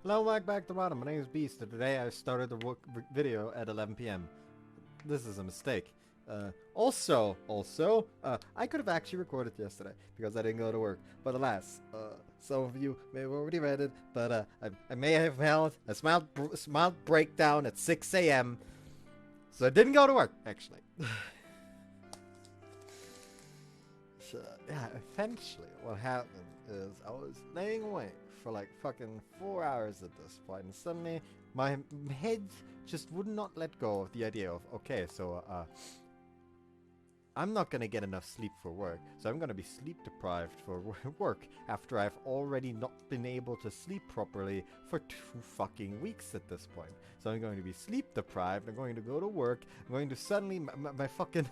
Hello, welcome back to Bottom. My name is Beast, and today I started the video at 11 p.m. This is a mistake. I could have actually recorded yesterday because I didn't go to work. But alas, some of you may have already read it, but I may have held a mild breakdown at 6 a.m. So I didn't go to work, actually. So, yeah, eventually what happened is I was laying awake for like fucking 4 hours at this point, and suddenly my head just would not let go of the idea of, okay, so I'm not gonna get enough sleep for work, so I'm gonna be sleep deprived for work after I've already not been able to sleep properly for 2 fucking weeks at this point. So I'm going to be sleep deprived, I'm going to go to work, I'm going to suddenly, my fucking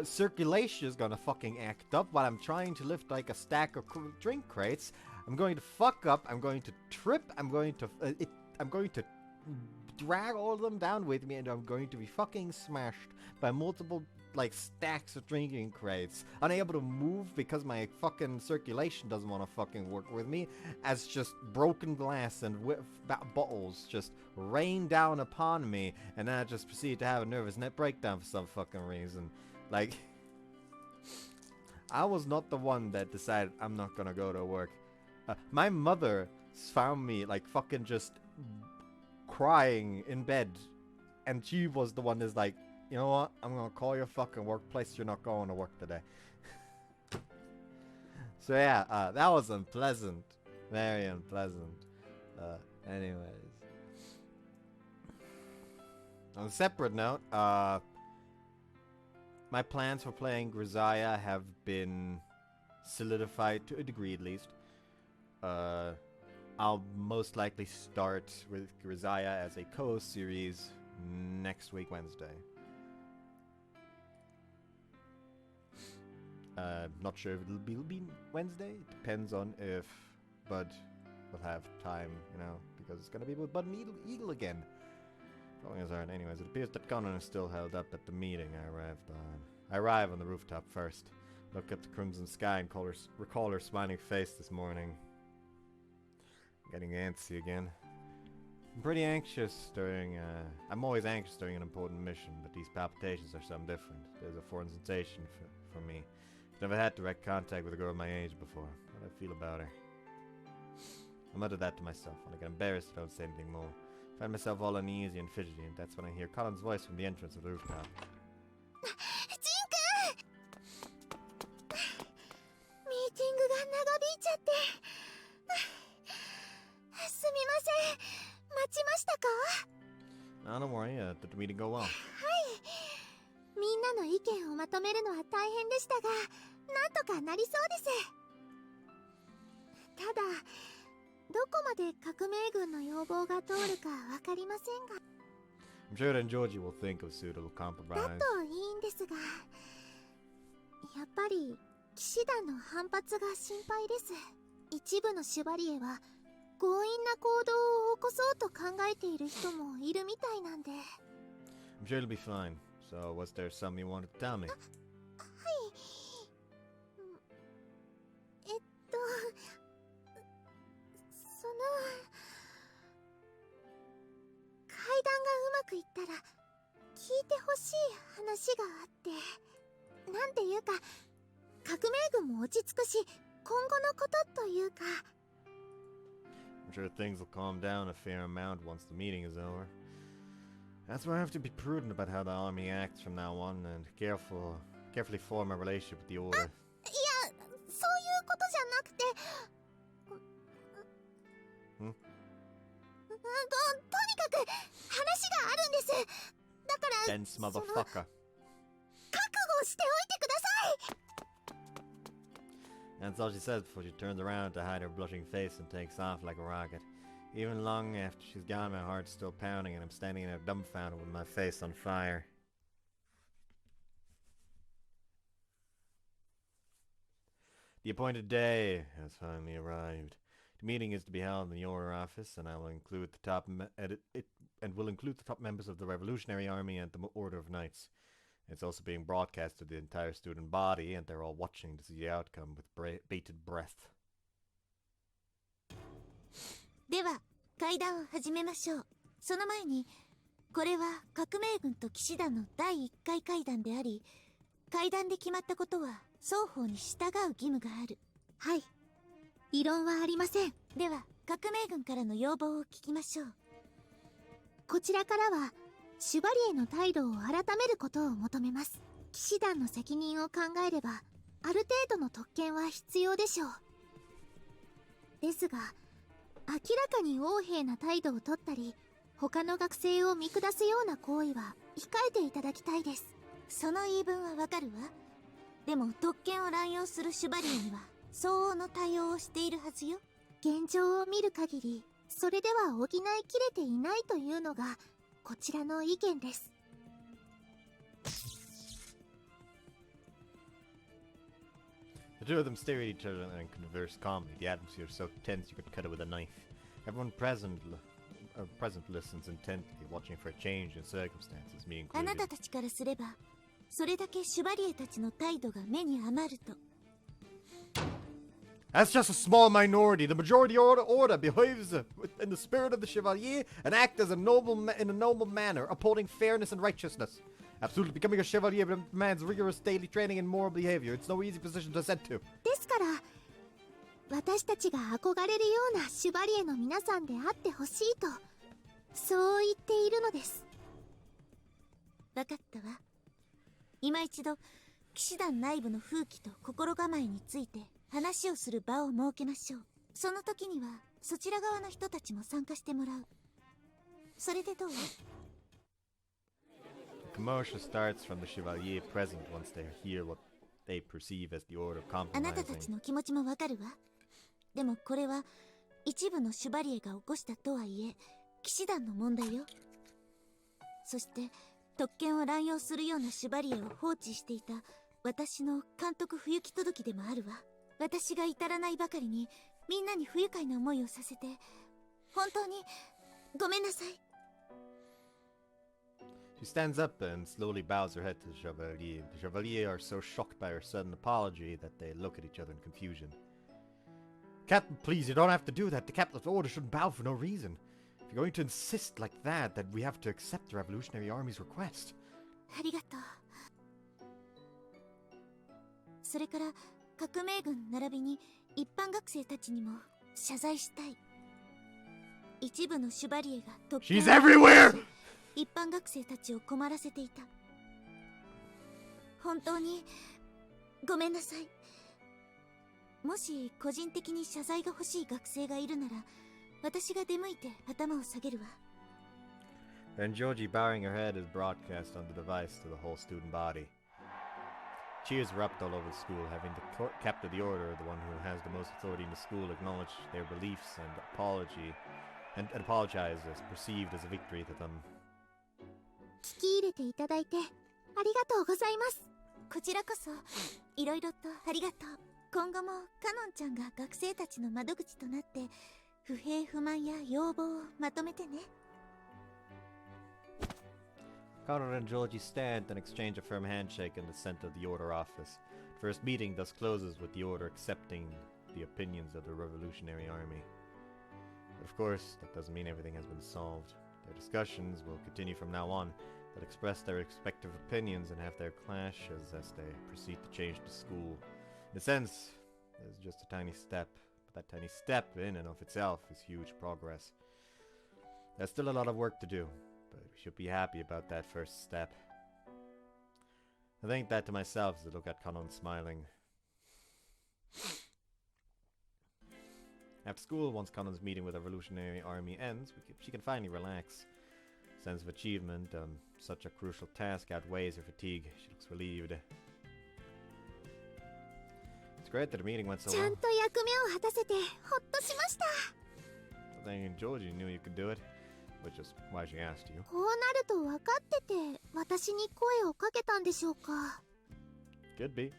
circulation is gonna fucking act up while I'm trying to lift like a stack of drink crates. I'm going to fuck up. I'm going to trip. I'm going to drag all of them down with me, and I'm going to be fucking smashed by multiple like stacks of drinking crates, unable to move because my fucking circulation doesn't want to fucking work with me, as just broken glass and bottles just rain down upon me, and then I just proceed to have a nervous net breakdown for some fucking reason. Like, I was not the one that decided I'm not gonna go to work. My mother found me like fucking just crying in bed, and she was the one that's like, you know what? I'm gonna call your fucking workplace. You're not going to work today. So yeah, that was unpleasant. Very unpleasant. Anyways. On a separate note, my plans for playing Grisaya have been solidified to a degree at least. I'll most likely start with Grisaya as a co-series next week Wednesday. Not sure if it'll be Wednesday. It depends on if Bud will have time, you know, because it's gonna be with Bud and Eagle again. Going as hard. Anyways, it appears that Kanon is still held up at the meeting I arrive on the rooftop first. Look at the crimson sky and recall her smiling face this morning. I'm getting antsy again. I'm pretty anxious during, I'm always anxious during an important mission, but these palpitations are something different. There's a foreign sensation for me. I've never had direct contact with a girl my age before. How do I feel about her? I mutter that to myself. When I get embarrassed, I don't say anything more. I find myself all uneasy and fidgety, and that's when I hear Colin's voice from the entrance of the rooftop. Oh, don't worry, did the meeting go well? みんなの意見をまとめるのは大変でしたが、なんとかなりそうです。ただ、どこまで革命軍の要望が通るかわかりませんが。I'm sure that Georgie will think of suitable compromise. だといいんですが、やっぱり騎士団の反発が心配です。一部のシュバリエは強引な行動を起こそうと考えている人もいるみたいなんで。I'm sure it'll be fine. So, was there something you wanted to tell me? はい。その階段がうまくいったら聞いてほしい話があって、なんていうか革命軍も落ち着くし、今後のことというか。I'm sure things will calm down a fair amount once the meeting is over. That's why I have to be prudent about how the army acts from now on and carefully form a relationship with the order. いや、そういうことじゃなくて、とにかく話があるんです。だから、 Dense motherfucker. 覚悟しておいてください。 That's all she says before she turns around to hide her blushing face and takes off like a rocket. Even long after she's gone, my heart's still pounding and I'm standing there dumbfounded with my face on fire. The appointed day has finally arrived. The meeting is to be held in the Order office, and I will include the top members of the Revolutionary Army and the Order of Knights. It's also being broadcast to the entire student body, and they're all watching to see the outcome with bated breath. では会談を始めましょう。その前に、これは革命軍と騎士団の第1回会談であり、会談で決まったことは双方に従う義務がある。はい、異論はありません。では革命軍からの要望を聞きましょう。こちらからはシュバリエの態度を改めることを求めます。騎士団の責任を考えればある程度の特権は必要でしょう。ですが明らかに横柄な態度をとったり他の学生を見下すような行為は控えていただきたいです。その言い分はわかるわ。でも特権を乱用するシュバリエには相応の対応をしているはずよ。現状を見る限りそれでは補いきれていないというのがこちらの意見です。The two of them stare at each other and converse calmly. The atmosphere is so tense you could cut it with a knife. Everyone present listens intently, watching for a change in circumstances, me あな included. たたちからすれば、それだけシュバリエたちの態度が目に余ると。That's just a small minority. The majority order behaves in the spirit of the Chevalier and act as in a noble manner, upholding fairness and righteousness. Absolutely, becoming a Chevalier demands rigorous daily training in moral behavior. It's no easy position to ascend to. ですから私たちが憧れるようなシュバリエの皆さんであってほしいとそう言っているのです。わかったわ。今一度騎士団内部の風紀と心構えについて話をする場を設けましょう。その時にはそちら側の人たちも参加してもらう。それでどう？ The commotion starts from the Chevalier present once they hear what they perceive as the order of あなたたち compromising. の気持ちもわかるわ。でもこれは一部のシュバリエが起こしたとはいえ騎士団の問題よ。そして特権を乱用するようなシュバリエを放置していた私の監督不行き届きでもあるわ。私が至らないばかりにみんなに不愉快な思いをさせて本当にごめんなさい。She stands up and slowly bows her head to the Chevalier. The Chevalier are so shocked by her sudden apology that they look at each other in confusion. Captain, please, you don't have to do that. The captain's order shouldn't bow for no reason. If you're going to insist like that, then we have to accept the Revolutionary Army's request. ありがとう。それから革命軍並びに一般学生たちにも謝罪したい。一部のシュバリエが特権を She's everywhere! 一般学生たちを困らせていた。本当にごめんなさい。もし個人的に謝罪が欲しい学生がいるなら私が出向いて頭を下げるわ。 Then Georgie, bowing her head, is broadcast on the device to the whole student body. Cheers erupt all over the school, having the captain of the order, the one who has the most authority in the school, acknowledge their beliefs and apologize as perceived as a victory to them. 聞き入れていただいてありがとうございます。こちらこそいろいろとありがとう。今後もカノンちゃんが学生たちの窓口となって不平不満や要望をまとめてね。 Connor and Georgie stand and exchange a firm handshake in the center of the order office. The first meeting thus closes with the order accepting the opinions of the Revolutionary Army. But of course, that doesn't mean everything has been solved. Their discussions will continue from now on. They'll express their respective opinions and have their clashes as they proceed to change the school. In a sense, there's just a tiny step, but that tiny step in and of itself is huge progress. There's still a lot of work to do, but we should be happy about that first step. I think that to myself as I look at Kanon smiling. After school, once Kanon's meeting with the Revolutionary Army ends, she can finally relax. Sense of achievement on such a crucial task outweighs her fatigue. She looks relieved. It's great that the meeting went so ちゃ well. んと役目を果たせてほっとしました。 I think Georgie knew you could do it, which is why she asked you. こうなると分かってて私に声をかけたんでしょうか。 Could be.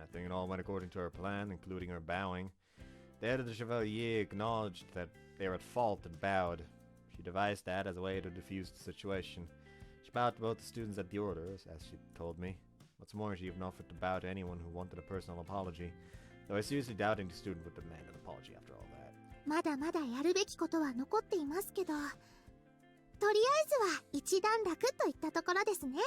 I think it all went according to her plan, including her bowing. The head of the Chevalier acknowledged that they were at fault and bowed. She devised that as a way to defuse the situation. She bowed to both the students and the order, as she told me. What's more, she even offered to bow to anyone who wanted a personal apology, though I seriously doubting the student would demand an apology after all that. まだまだやるべきことは残っていますけど、とりあえずは一段落といったところですね。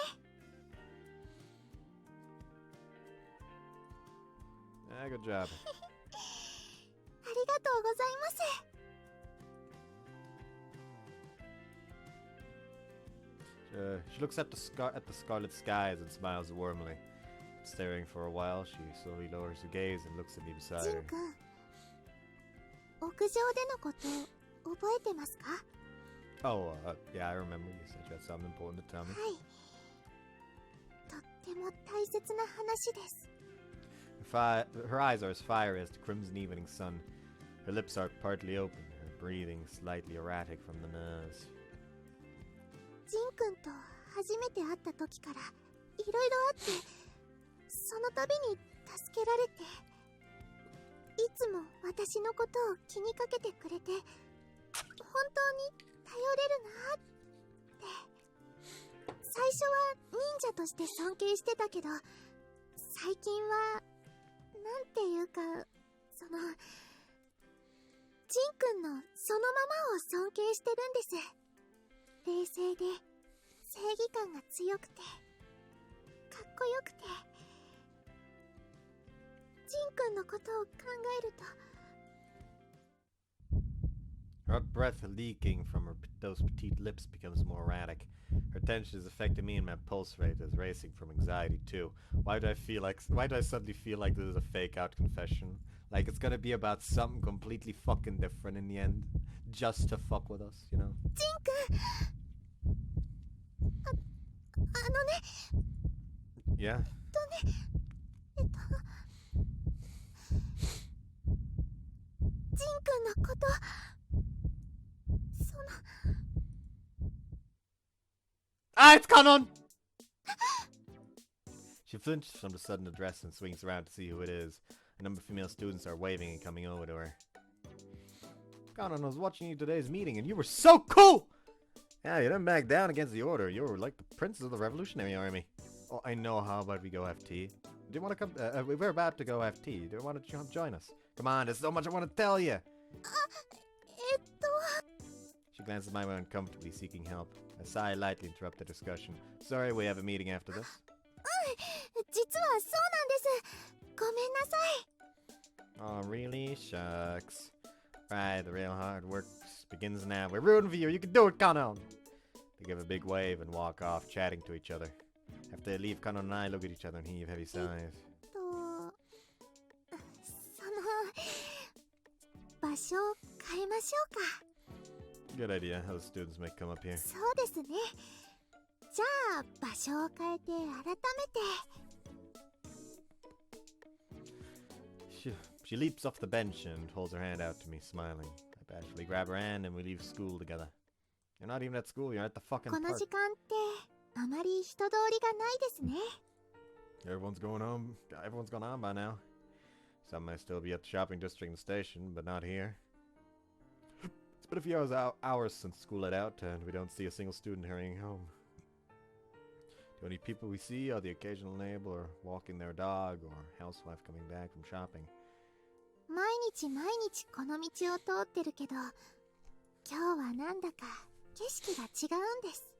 Good job. ありがとうございます。She looks at the scarlet skies and smiles warmly. Staring for a while, she slowly lowers her gaze and looks at me beside ジン her. 君、屋上でのこと覚えてますか？ Oh, yeah, I remember. You said you had something important to tell me. はい。とっても大切な話です。Her eyes are as fiery as the crimson evening sun. Her lips are partly open, her breathing slightly erratic from the nerves. ジン君と初めて会った時からいろいろあって、その度に助けられて、いつも私のことを気にかけてくれて、本当に頼れるなって。最初は忍者として尊敬してたけど、最近はなんていうか、ジン君のそのままを尊敬してるんです。冷静で正義感が強くてかっこよくて、ジン君のことを考えると。 Her breath leaking from those petite lips becomes more erratic. Her tension is affecting me and my pulse rate is racing from anxiety too. Why do I suddenly feel like this is a fake out confession? Like it's gonna be about something completely fucking different in the end, just to fuck with us, you know? ジン君、あのね。 Yeah? ジン君のこと、Ah, it's Kanon! She flinches from the sudden address and swings around to see who it is. A number of female students are waving and coming over to her. Kanon was watching you today's meeting and you were so cool! Yeah, you didn't back down against the order. You were like the prince of the Revolutionary Army. Oh, I know. How about we go have tea? Do you want to come? We're about to go have tea. Do you want to join us? Come on, there's so much I want to tell you. She glances my way uncomfortably, seeking help. A sigh lightly interrupts the discussion. Sorry, we have a meeting after this. 実はそうなんです。ごめんなさい。 Oh, really? Shucks. Right, the real hard work begins now. We're rooting for you. You can do it, Kanon. They give a big wave and walk off, chatting to each other. After they leave, Kanon and I look at each other and heave heavy sighs. 場所を変えましょうか。 Good idea. Other students may come up here. そうですね。じゃあ場所を変えて改めて。 She leaps off the bench and holds her hand out to me, smiling. I bashfully grab her hand and we leave school together. You're not even at school, you're at the fucking この park. 時間ってあまり人通りがないですね。 Everyone's going home. Everyone's gone on by now. Some may still be at the shopping district and station, but not here. It's been a few hours since school let out, and we don't see a single student hurrying home. The only people we see are the occasional neighbor walking their dog or housewife coming back from shopping. 毎日この道を通ってるけど、今日はなんだか景色が違うんです。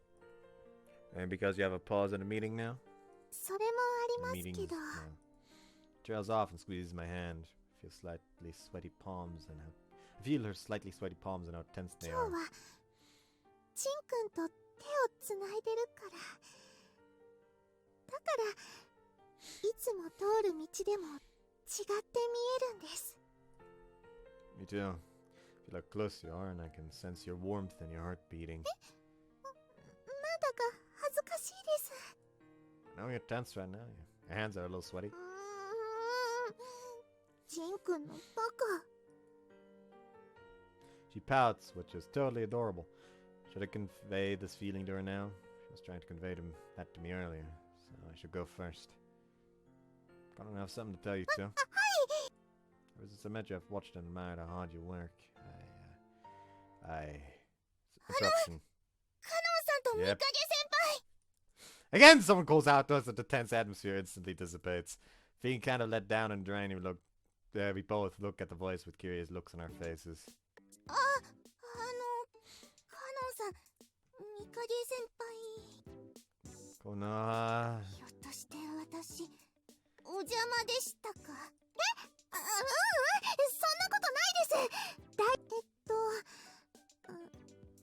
And because you have a pause in the meeting now? それもありますけど。 Trails off and squeezes my hand. I feel her slightly sweaty palms and how tense they 今 are. 日はジン君と手をつないでるから。だからいつも通る道でも違って見えるんです。 Me too. I feel how close you are and I can sense your warmth and your heart beating. なんだか恥ずかしいです。 I know you're tense right now. Your hands are a little sweaty. ジン君のバカ。 She pouts, which is totally adorable. Should I convey this feeling to her now? She was trying to convey that to me earlier, so I should go first. I don't have something to tell you too. Ever since I met you, I've watched and admired how hard you work. Interruption. カノンさんと三影 Yep. 先輩。 Again, someone calls out to us and the tense atmosphere instantly dissipates. Feeling kind of let down and drained, we both look at the voice with curious looks on our faces. カノンさん、ミカゲ先輩。Kona. ひょっとして私、お邪魔でしたか？そんなことないです。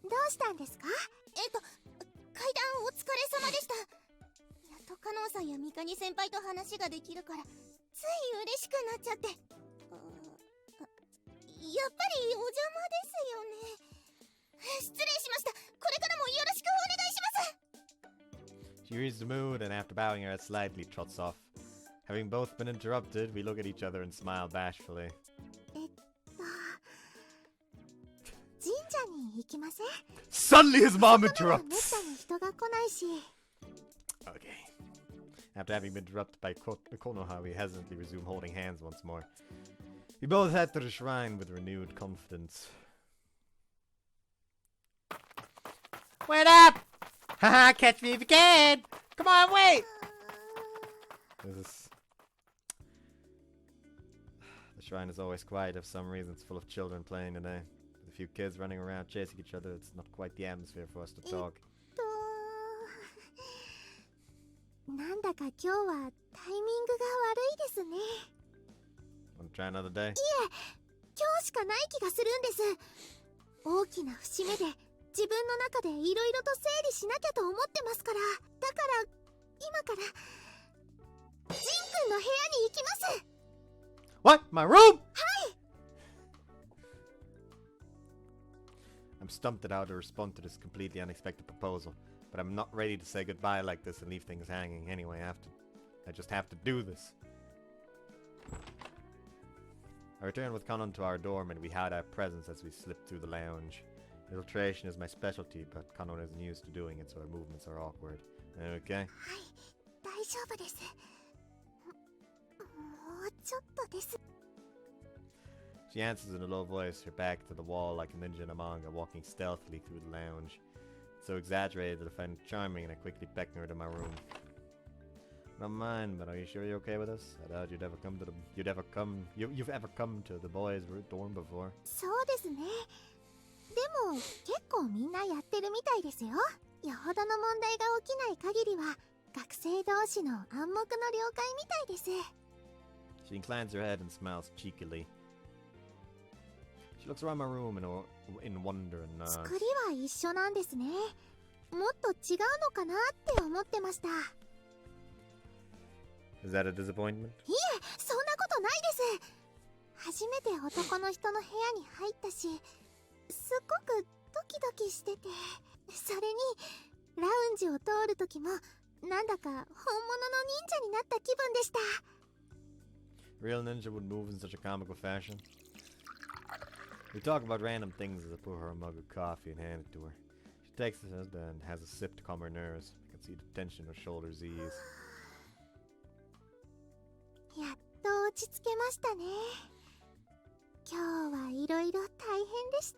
どうしたんですか？階段お疲れ様でした。やっとカノンさんやミカニ先輩と話ができるから、つい嬉しくなっちゃって。やっぱりお邪魔ですよね。失礼しました。これからもよろしくお願いします。 She reads the mood and after bowing her head slightly trots off. Having both been interrupted, we look at each other and smile bashfully. 神社に行きません？ Suddenly his mom めっ interrupts! たに人が来ないし。 Okay. After having been interrupted by Konoha, we hesitantly resume holding hands once more. We both head to the shrine with renewed confidence. Wait up! Haha, catch me if you can! Come on, wait! The shrine is always quiet for some reason. It's full of children playing today. With a few kids running around chasing each other. It's not quite the atmosphere for us to talk. なんだか今日はタイミングが悪いですね。 Want to try another day? 今日しかない気がするんです。大きな節目で自分の中でいろいろと整理しなきゃと思ってますから。だから今からジンくんの部屋に行きます。 What? My room? はい。 I'm stumped at how to respond to this completely unexpected proposal, but I'm not ready to say goodbye like this and leave things hanging. Anyway, I just have to do this. I return with Kanon to our dorm and we hide our presents as we slip through the lounge. Infiltration is my specialty, but Kanon isn't used to doing it, so our movements are awkward. Okay? はい、大丈夫です。もうちょっとです。 She answers in a low voice, her back to the wall like a ninja in a manga, walking stealthily through the lounge. It's so exaggerated that I find it charming and I quickly beckon her to my room. Don't mind, but are you sure you're okay with us? I doubt you've ever come to the boys' dorm before. そうですね。でも結構みんなやってるみたいですよ。よほどの問題が起きない限りは学生同士の暗黙の了解みたいです。 She inclines her head and smiles cheekily. She looks around my room in wonder and nods. 作りは一緒なんですね。もっと違うのかなって思ってました。 Is that a disappointment? いえ、そんなことないです。初めて男の人の部屋に入ったし、すっごくドキドキしてて、それにラウンジを通るときもなんだか本物の忍者になった気分でした。 Real ninja would move in such a comical fashion. We talk about random things as I pour her a mug of coffee and hand it to her. She takes it and has a sip to calm her nerves. I can see the tension in her shoulders ease. やっと落ち着けましたね。今日はいろいろ大変でし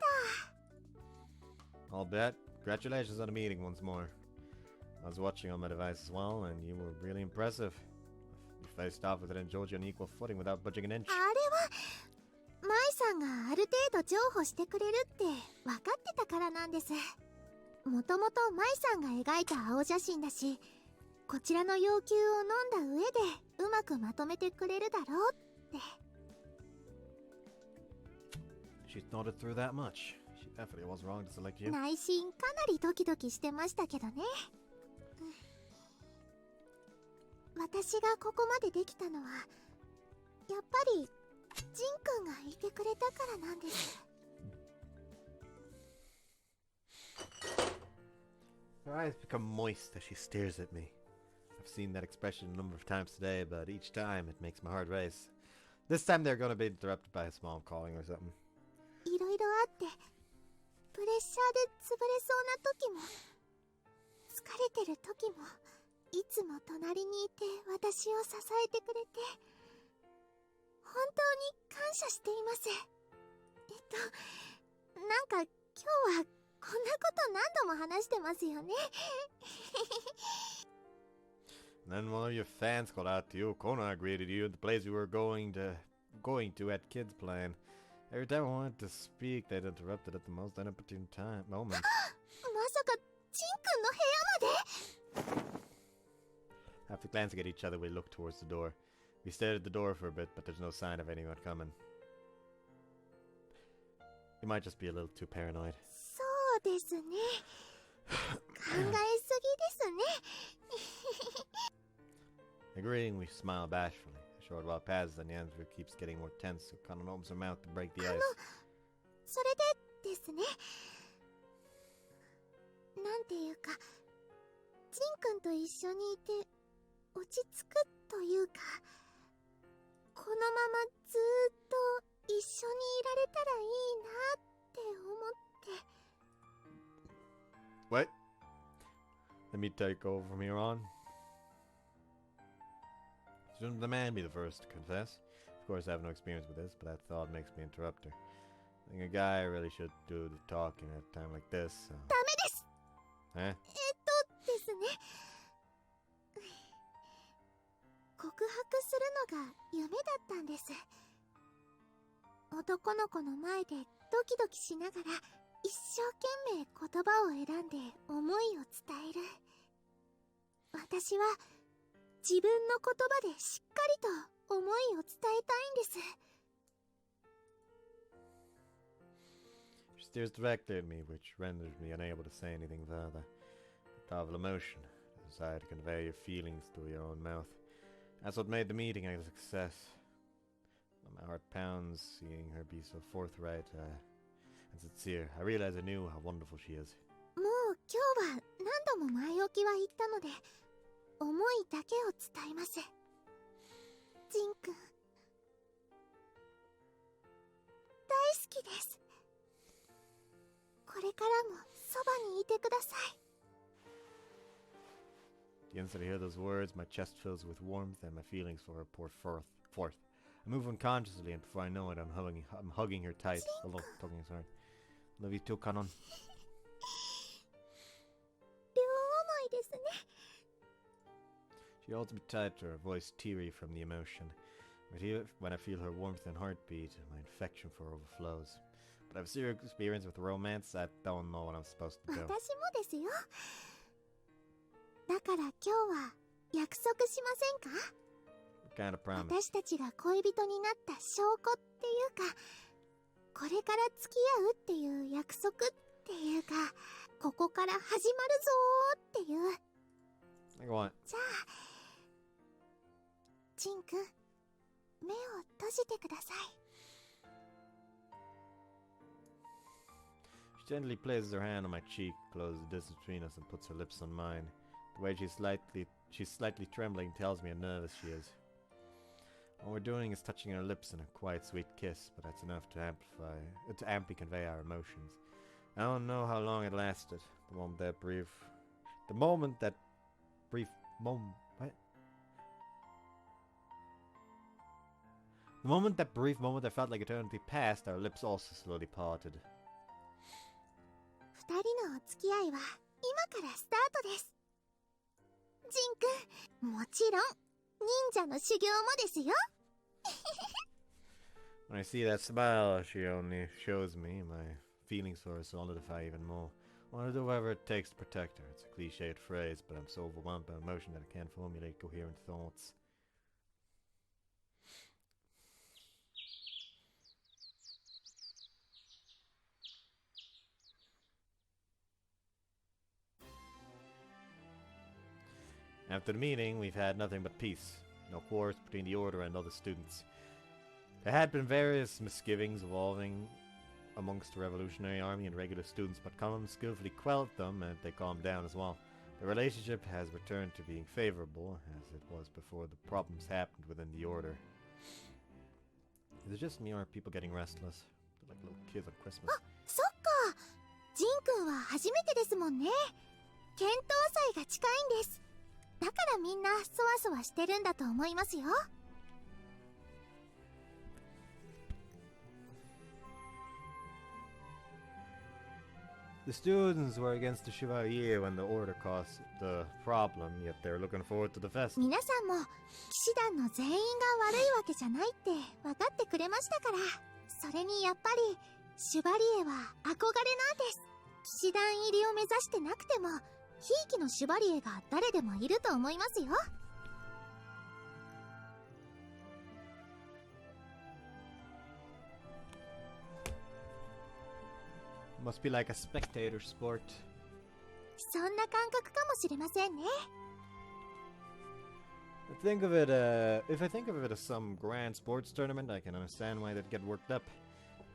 た。 I'll bet. Congratulations on the meeting once more. I was watching on my device as well, and you were really impressive. You faced off with an Joji on equal footing without budging an inch. あれは舞さんがある程度譲歩してくれるって分かってたからなんです。もともと舞さんが描いた青写真だし、こちらの要求を飲んだ上でうまくまとめてくれるだろうって。 She thought it through that much. She definitely was wrong to select you. 内心かなりドキドキしてましたけどね。私がここまでできたのはやっぱりジンくんがいてくれたからなんです。 Her eyes become moist as she stares at me. I've seen that expression a number of times today, but each time it makes my heart race. This time they're gonna be interrupted by his mom calling or something. いろいろあってプレッシャーで潰れそうな時も疲れてる時もいつも隣にいて私を支えてくれて本当に感謝しています。なんか今日はこんなこと何度も話してますよね。 And then one of your fans called out to you. Kona greeted you at the place we were going to at Kids Plan. Every time I wanted to speak, they'd interrupted at the most inopportune moment. まさかジン君の部屋まで。 After glancing at each other, we looked towards the door. We stared at the door for a bit, but there's no sign of anyone coming. You might just be a little too paranoid. そうですね。考えすぎですね。 Agreeing, we smile bashfully. A short while passes, and the atmosphere keeps getting more tense, so Kanon opens her mouth to break the ice. それでですね。なんていうか、ジン君と一緒にいて落ち着くというか、このままずーっと一緒にいられたらいいなって思って。 What? Let me take over from here on. Shouldn't the man be the first to confess? Of course, I have no experience with this, but that thought makes me interrupt her. I think a guy really should do the talking at a time like this, so... ダメです。 Huh? ですね。告白するのが夢だったんです。男の子の前でドキドキしながら一生懸命言葉を選んで思いを伝える。私は自分の言葉でしっかりと思いを伝えたいんです。 She stares directly at me, which renders me unable to say anything further. The powerful emotion, the desire to convey your feelings through your own mouth. That's what made the meeting a success. My heart pounds seeing her be so forthright and sincere. I realize anew how wonderful she is. もう今日は何度も前置きは言ったので、思いだけを伝えます。ジン君、大好きです。これからもそばにいてください。 The instant I hear those words, my chest fills with warmth and my feelings for her pour forth. I move unconsciously, and before I know it, I'm hugging her tight. Sorry. Love you too, Kanon. 両思いですね。 She holds me tight, her voice teary from the emotion. When I feel her warmth and heartbeat, my affection for her overflows. But I've zero experience with romance. I don't know what I'm supposed to do. 私もですよ。だから今日は約束しませんか？ What kind of promise? 私たちが恋人になった証拠っていうか、これから付き合うっていう約束っていうか、ここから始まるぞーっていう。Go on. じゃあ、ジン君、目を閉じてください。 She gently places her hand on my cheek, closes the distance between us, and puts her lips on mine. The way she's slightly trembling tells me how nervous she is. All we're doing is touching our lips in a quiet, sweet kiss, but that's enough to amply convey our emotions. I don't know how long it lasted. The moment that brief moment I felt like eternity passed, our lips also slowly parted. 二人のお付き合いは今からスタートです。ジン君、もちろん忍者の修行もですよ。When I see that smile she only shows me, my feelings for her solidify even more. I want to do whatever it takes to protect her. It's a cliched phrase, but I'm so overwhelmed by emotion that I can't formulate coherent thoughts. After the meeting, we've had nothing but peace. No quarrels between the Order and other students. There had been various misgivings evolving amongst the Revolutionary Army and regular students, but Kanon skillfully quelled them and they calmed down as well. The relationship has returned to being favorable, as it was before the problems happened within the Order. Is it just me or are people getting restless? They're like little kids on Christmas. あ、そっか。ジン君は初めてですもんね。剣闘祭が近いんです。だからみんなそわそわしてるんだと思いますよ。The students were against the Chevalier when the Order caused the problem, yet they're looking forward to the festival. 皆さんも騎士団の全員が悪いわけじゃないって分かってくれましたから、それにやっぱりシュバリエは憧れなんです。騎士団入りを目指してなくてもひいきのシュバリエが誰でもいると思いますよ。Must be like a spectator sport. そんな感覚かもしれませんね。Think of it, if I think of it as some grand sports tournament, I can understand why they'd get worked up.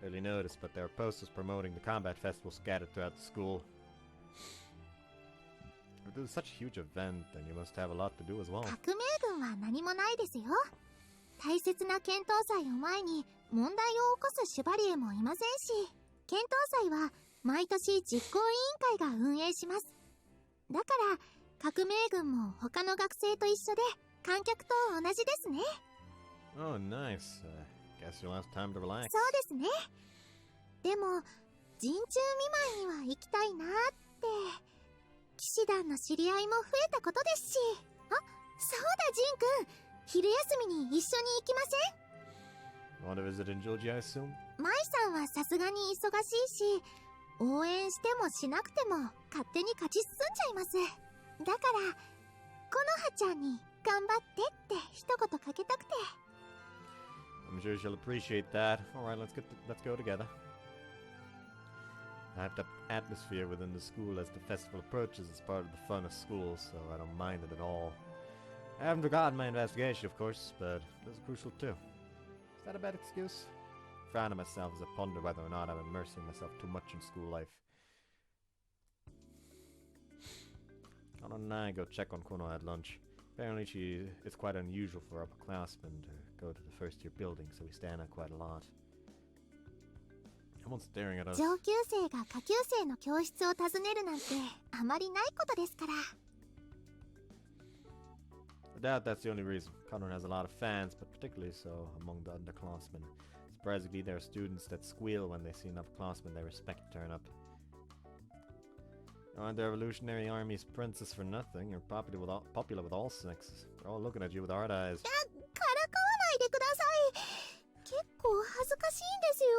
Barely noticed, but there are posters promoting the combat festival scattered throughout the school. If this is such a huge event, then you must have a lot to do as well. 革命軍は何もないですよ。大切な剣闘祭を前に問題を起こすシュバリエもいませんし、剣闘祭は毎年実行委員会が運営します。だから革命軍も他の学生と一緒で観客と同じですね。Oh, nice. Guess you'll have time to relax. そうですね。でも陣中見舞いには行きたいなって。騎士団の知り合いも増えたことですし。あ、そうだジン君、昼休みに一緒に行きません？ Want to visit in Georgia, I assume? 舞さんはさすがに忙しいし、応援してもしなくても勝手に勝ち進んじゃいます。だからコノハちゃんに頑張ってって一言かけたくて。I'm sure she'll appreciate that. Alright, let's go together. I have that atmosphere within the school as the festival approaches as part of the fun of school, so I don't mind it at all. I haven't forgotten my investigation, of course, but this is crucial too. Is that a bad excuse? I frown at myself as I ponder whether or not I'm immersing myself too much in school life. Kono and I go check on Kono at lunch. Apparently it's quite unusual for upperclassmen to go to the first year building, so we stand out quite a lot. Someone's staring at us. 上級生が下級生の教室を訪ねるなんてあまりないことですから。I doubt that's the only reason. Kanon has a lot of fans, but particularly so among the underclassmen. Surprisingly, there are students that squeal when they see an upperclassman they respect turn up. You aren't the Revolutionary Army's princess for nothing. You're popular with all sexes. They're all looking at you with hard eyes. からかわないでください。結構恥ずかしいんですよ。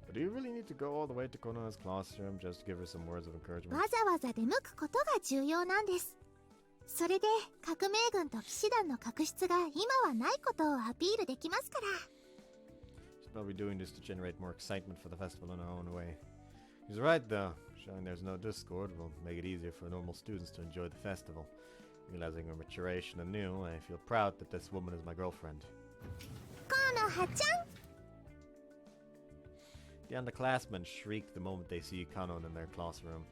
But do you really need to go all the way to Konoha's classroom just to give her some words of encouragement? わざわざ出向くことが重要なんです。それで革命軍と騎士団の確執が今はないことをアピールできますから。She's probably doing this to generate more excitement for the festival in her own way. He's right though. Showing there's no discord will make it easier for normal students to enjoy the festival. Realizing her maturation anew, I feel proud that this woman is my girlfriend. コノハちゃん。The underclassmen shriek the moment they see Kanon in their classroom.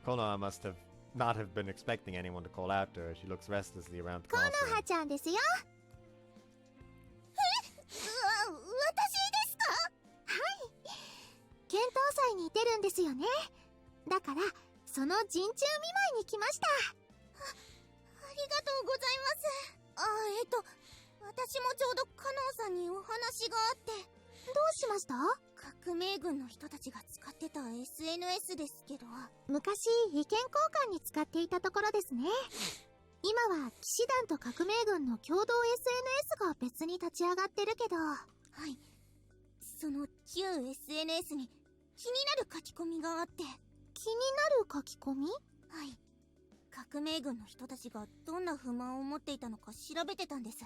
Konoha must not have been expecting anyone to call out to her. She looks restlessly around the コノ classroom. ハちゃんですよ。私ですか？はい。剣闘祭に出るんですよね。だからその陣中見舞いに来ました。ありがとうございます。私もちょうどカノンさんにお話があって。どうしました？革命軍の人たちが使ってた SNS ですけど、昔意見交換に使っていたところですね。今は騎士団と革命軍の共同 SNS が別に立ち上がってるけど。はい。その旧 SNS に気になる書き込みがあって。気になる書き込み？はい。革命軍の人たちがどんな不満を持っていたのか調べてたんです。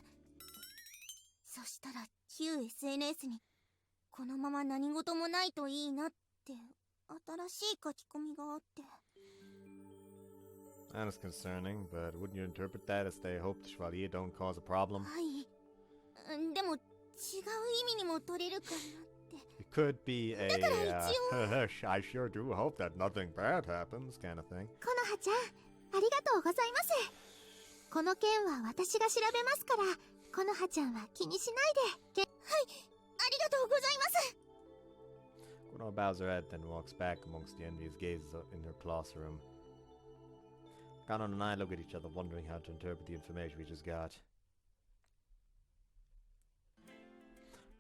そしたら旧 SNS にこのまま何事もないといいなって新しい書き込みがあって。That is concerning, but wouldn't you interpret that as they hope the Chevalier don't cause a problem? はい。でも違う意味にも取れるかなって。It could be a, だから一応 I sure do hope that nothing bad happens kind of thing. コノハちゃん、ありがとうございます。この件は私が調べますから、コノハちゃんは気にしないで。はい、ありがとうございます。Konoha bows her head, then walks back amongst the envious gazes in her classroom. Kanon and I look at each other, wondering how to interpret the information we just got.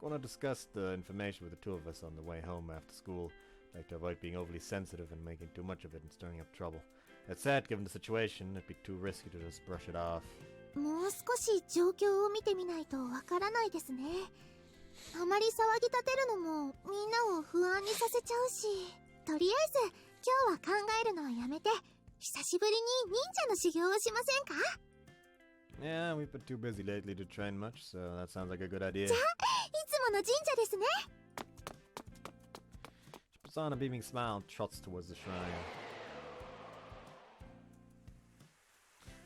Konoha discussed the information with the two of us on the way home after school. I'd like to avoid being overly sensitive and making too much of it and stirring up trouble. That said, given the situation, it'd be too risky to just brush it off. もう少し状況を見てみないとわからないですね。あまり騒ぎ立てるのもみんなを不安にさせちゃうし、とりあえず今日は考えるのはやめて、久しぶりに忍者の修行をしませんか？ Yeah, we've been too busy lately to train much, so that sounds like a good idea. じゃあ、いつもの神社ですね。 She puts on a beaming smile and trots towards the shrine.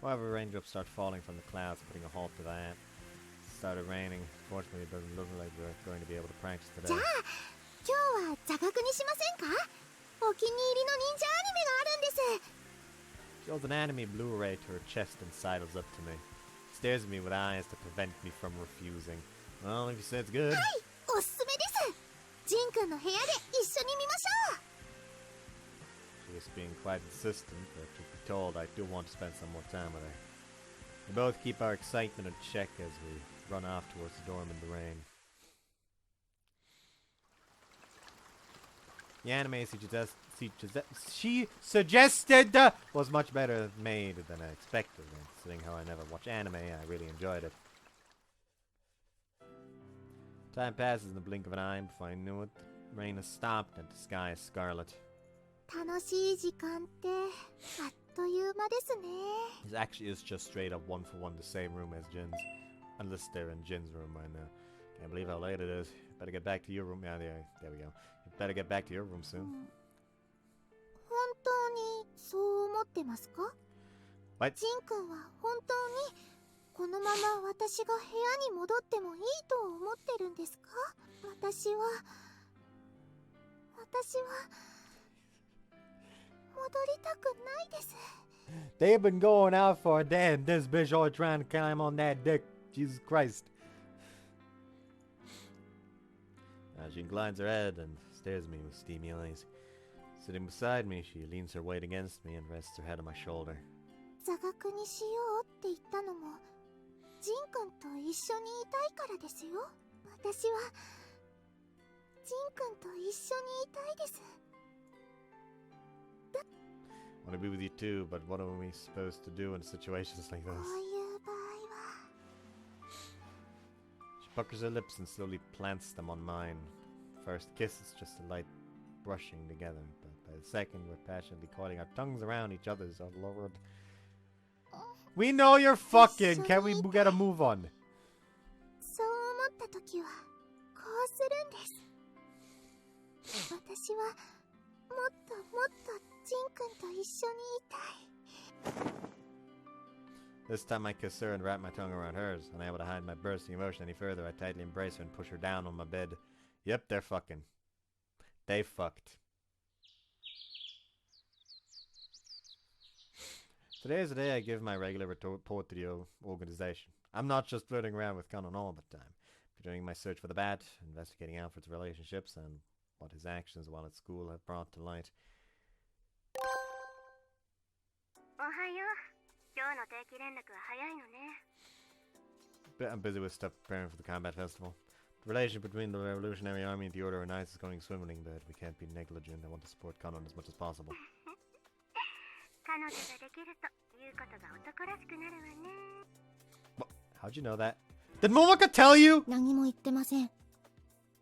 However, raindrops start falling from the clouds, putting a halt to that. It started raining. Fortunately, it doesn't look like we're going to be able to practice じゃ today. あ、今日は座学にしませんか？お気に入りの忍者アニメがあるんです。 She holds an anime Blu-ray to her chest and sidles up to me. Stares at me with eyes to prevent me from refusing. Well, if you say it's good. はい、おすすめです。ジン君の部屋で一緒に見ましょう。 She was being quite insistent, but truth be told, I do want to spend some more time with her. We both keep our excitement in check as we run off towards the dorm in the rain. The anime she suggested was much better made than I expected. And seeing how I never watch anime, I really enjoyed it. Time passes in the blink of an eye. Before I knew it, the rain has stopped and the sky is scarlet. 楽しい時間ってあっという間ですね。 This actually is just straight up one for one the same room as Jin's. Unless they're in Jin's room right now. Can't believe how late it is. Better get back to your room. Yeah, there we go. You better get back to your room soon. 本当にそう思ってますか？ What? ジン君は本当にこのまま私が部屋に戻ってもいいと思ってるんですか？私は戻りたくないです。 They've been going out for a day and this bitch always trying to climb on that dick. Jesus Christ. She inclines her head and stares at me with steamy eyes. Sitting beside me, she leans her weight against me and rests her head on my shoulder. 座学にしようって言ったのもジン君と一緒にいたいからですよ。私はジン君と一緒にいたいです。 I want to be with you too, but what are we supposed to do in situations like こう this? いう場合は She puckers her lips and slowly plants them on mine. First kiss is just a light brushing together, but by the second we're passionately coiling our tongues around each other's. Oh Lord. We know you're fucking! Can we get a move on? そう思った時はこうするんです。私はもっともっとジン君と一緒にいたい。 This time I kiss her and wrap my tongue around hers. Unable to hide my bursting emotion any further, I tightly embrace her and push her down on my bed. Yep, they're fucking. They fucked. Today is the day I give my regular report to the organization. I'm not just flirting around with Kanon all the time. Doing my search for the bat, investigating Alfred's relationships, and what his actions while at school have brought to light. おはよう。今日の定期連絡は早いのね。 I'm busy with stuff preparing for the combat festival. The relation between the Revolutionary Army and the Order of Knights is going swimmingly, but we can't be negligent. I want to support Kanon as much as possible. 彼女ができるということが男らしくなるわね。 How'd you know that? Did Momoko tell you? 何も言ってません。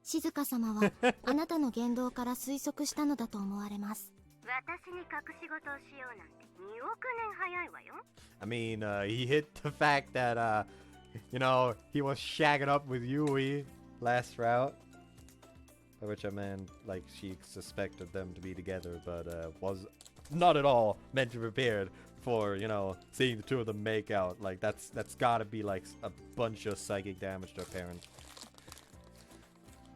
静香様はあなたの言動から推測したのだと思われます。私に隠し事をしようなんて2億年早いわよ。 I mean, he hit the fact that, you know, he was shagging up with Yui last route. By which I meant, like, she suspected them to be together, but was not at all mentally prepared for, you know, seeing the two of them make out. Like, that's gotta be, like, a bunch of psychic damage to a parent.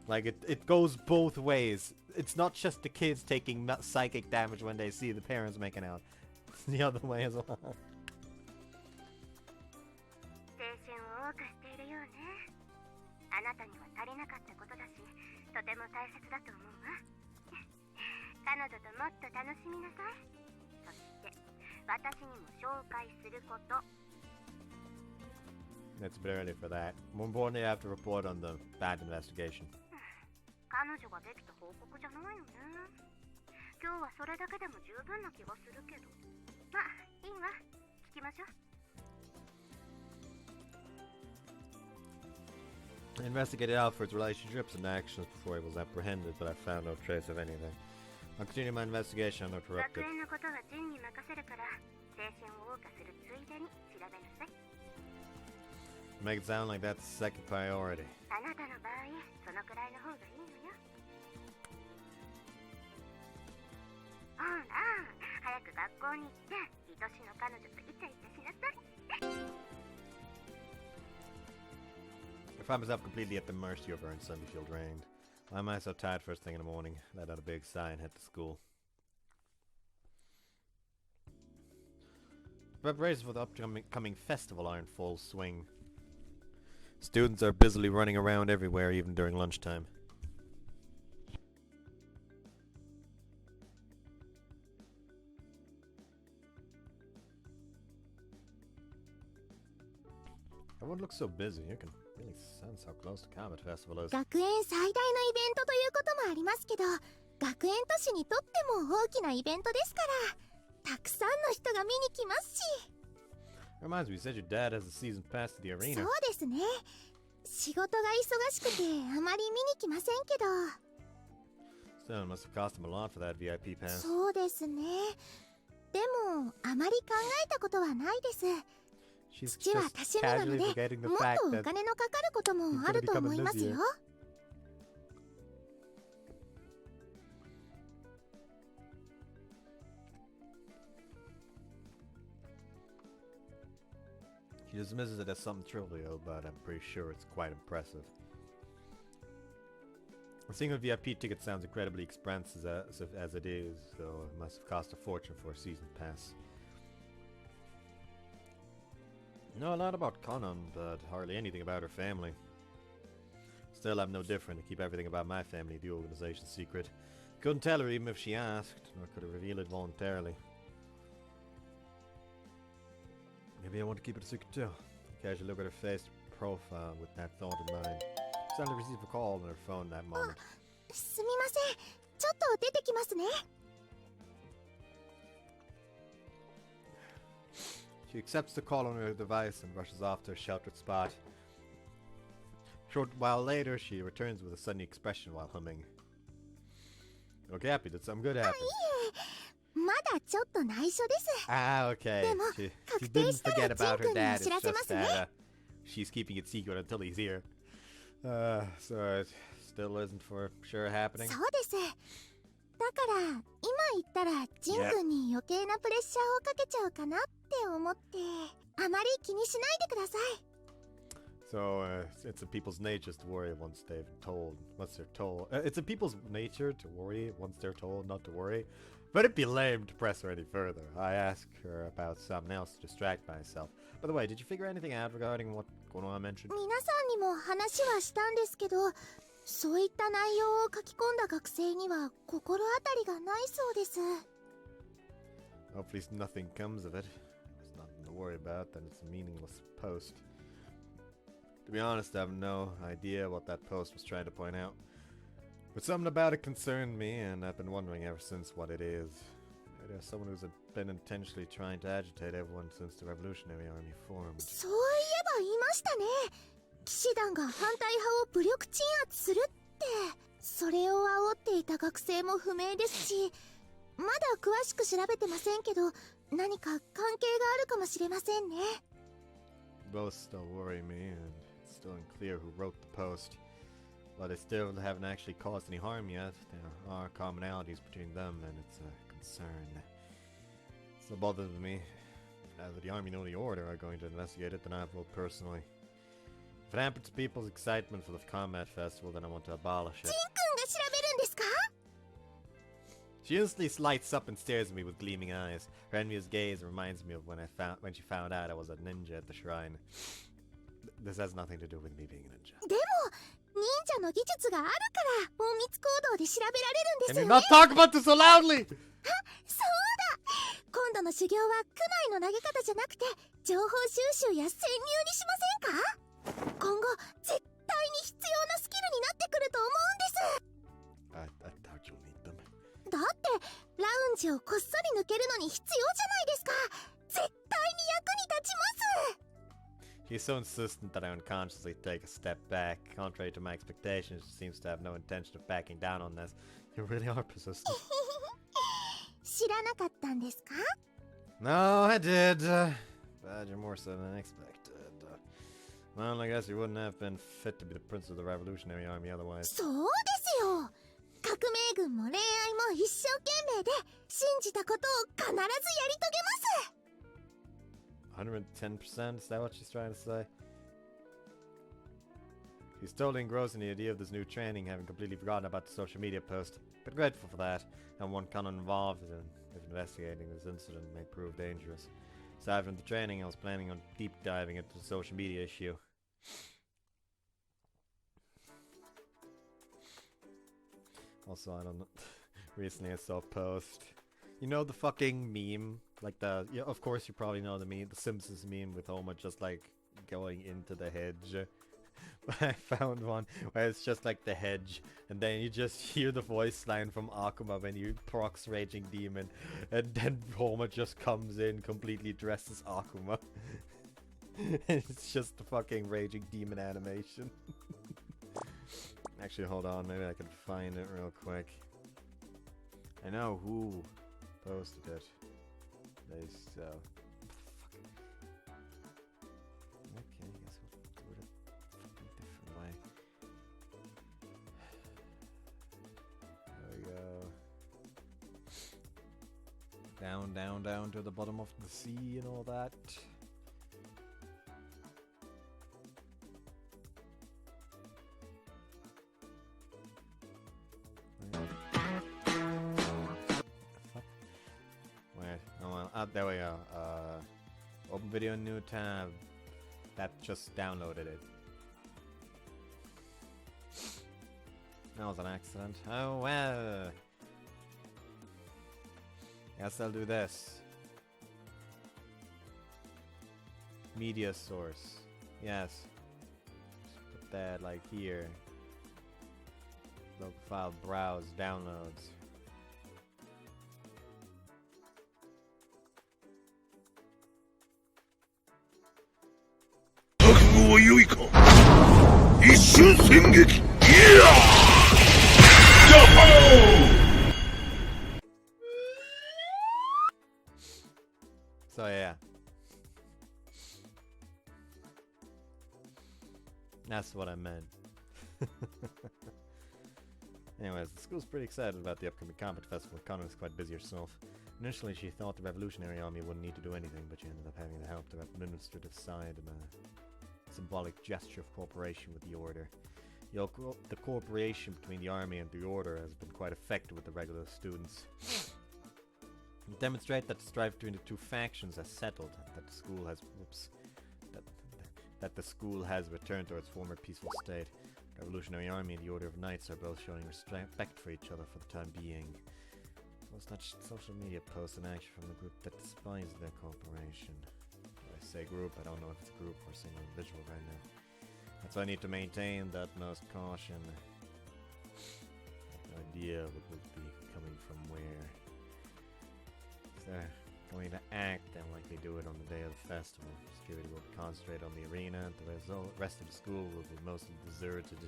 Like, it goes both ways. It's not just the kids taking psychic damage when they see the parents making out. It's the other way as well. 青春を謳歌しているようね。あなたには足りなかったことだし、とても大切だと思うわ。彼女ともっと楽しみなさい。そして私にも紹介すること。 It's a bit early for that. More importantly, I have to report on the bad investigation. 彼女ができた報告じゃないよね。今日はそれだけでも十分な気がするけど。まあ、いいわ。聞きましょう。I investigated Alfred's relationships and actions before he was apprehended, but I found no trace of anything. I'll continue my investigation uninterrupted. Make it sound like that's second priority. I find myself completely at the mercy of her and suddenly feel drained. Why am I so tired first thing in the morning? Let out a big sigh and head to school. Preparations for the upcoming festival are in full swing. Students are busily running around everywhere, even during lunchtime. Everyone looks so busy. You can really sense how close the Comet Festival is. 学園最大のイベントということもありますけど、学園都市にとっても大きなイベントですから、たくさんの人が見に来ますし。Reminds me, you said your dad has a season pass to the arena. そうですね。仕事が忙しくてあまり見に来ませんけど。Still, it must have cost him a lot for that VIP pass. そうですね。でも、あまり考えたことはないです。She's 父は just 多趣味なの casually で、 forgetting the もっ fact とお that 金のかかることもあると思いますよ。 she dismisses it as something trivial, but I'm pretty sure it's quite impressive. A single VIP ticket sounds incredibly expensive as it is, so it must have cost a fortune for a season pass. Know a lot about Kanon, but hardly anything about her family. Still, I'm no different to keep everything about my family the organization's secret. Couldn't tell her even if she asked, nor could I reveal it voluntarily. Maybe I want to keep it a secret too. Casually look at her face profile with that thought in mind. Suddenly received a call on her phone that moment. すみません。ちょっと出てきますね。She accepts the call on her device and rushes off to a sheltered spot. Short while later, she returns with a sunny expression while humming. Okay, happy. Did something good happen? まだちょっと内緒です。 Ah, okay. でも、 She 確定 didn't したら forget ジン about 君 her に dad. も It's 知らせ just ますね。 that she's keeping it secret until he's here. So it still isn't for sure happening. そうです。だから今言ったらジン君に余計なプレッシャーをかけちゃうかなって思ってあまり気にしないでください。 So it's in people's nature to worry once they've told. Once they're told, it's in people's nature to worry once they're told not to worry. But it'd be lame to press her any further. I asked her about something else to distract myself. By the way, did you figure anything out regarding what Konoha mentioned? 皆さんにも話はしたんですけど、そういった内容を書き込んだ学生には心当たりがないそうです。 Hopefully nothing comes of it. There's nothing to worry about, then it's a meaningless post. To be honest, I have no idea what that post was trying to point out. But something about it concerned me, and I've been wondering ever since what it is. Maybe there's someone who's been intentionally trying to agitate everyone since the Revolutionary Army formed. そういえば言いましたね。騎士団が反対派を武力鎮圧するって。それを煽っていた学生も不明ですし、まだ詳しく調べてませんけど、何か関係があるかもしれませんね。 Both still worry me, and it's still unclear who wrote the post. But they still haven't actually caused any harm yet. There are commonalities between them, and it's a concern. It still bothers me. Now that the Army know the Order are going to investigate it, then I vote personally. If it hampers people's excitement for the Combat Festival, then I want to abolish it. ジン君が調べるんですか? She instantly lights up and stares at me with gleaming eyes. Her envious gaze reminds me of when she found out I was a ninja at the shrine. This has nothing to do with me being a ninja. でも忍者の技術があるから隠密行動で調べられるんです Can よ you ね。 not talk about this so loudly? そうだ。今度の修行は区内の投げ方じゃなくて情報収集や潜入にしませんか？今後絶対に必要なスキルになってくると思うんです。 I doubt you'll need them. だってラウンジをこっそり抜けるのに必要じゃないですか。絶対に役に立ちます。He's so insistent that I unconsciously take a step back. Contrary to my expectations, he seems to have no intention of backing down on this. You really are persistent. 知らなかったんですか? No, I did. But you're more so than expected. Well, I guess you wouldn't have been fit to be the prince of the Revolutionary Army otherwise. そうですよ。革命軍も恋愛も一生懸命で信じたことを必ずやり遂げます。 110%? Is that what she's trying to say? He's totally engrossed in the idea of this new training, having completely forgotten about the social media post. But grateful for that, and one Kanon involved in investigating this incident may prove dangerous. Aside from the training, I was planning on deep diving into the social media issue. Also, I don't know. Recently I saw a post. You know the fucking meme? Like the... Yeah, of course you probably know the meme. The Simpsons meme with Homer just like going into the hedge. But I found one where it's just like the hedge. And then you just hear the voice line from Akuma when you procs Raging Demon. And then Homer just comes in completely dressed as Akuma. And it's just the fucking Raging Demon animation. Actually, hold on, maybe I can find it real quick. I know who posted it. They so. Okay, I guess we'll do it a fucking different way. There we go. Down, down, down to the bottom of the sea and all that. There we go. Open video, new tab. That just downloaded it. That was an accident. Oh well. Guess I'll do this. Media source. Yes. Just put that like here. Local file, browse, downloads. So yeah, that's what I meant. Anyways, the school's pretty excited about the upcoming Combat Festival. Kanon is quite busy herself. Initially, she thought the Revolutionary Army wouldn't need to do anything, but she ended up having to help the administrative side in a symbolic gesture of cooperation with the Order. The cooperation between the Army and the Order has been quite effective with the regular students. To demonstrate that the strife between the two factions has settled, that the school has that the school has returned to its former peaceful state. The Revolutionary Army and the Order of Knights are both showing respect for each other for the time being. Post such social media posts and action from the group that despises their cooperation. When I say group, I don't know if it's a group or a single individual right now. That's why I need to maintain the utmost caution. The idea would be coming from where. If they're going to act, they'll likely do it on the day of the festival. Security will concentrate on the arena, and the rest of the school will be mostly deserted.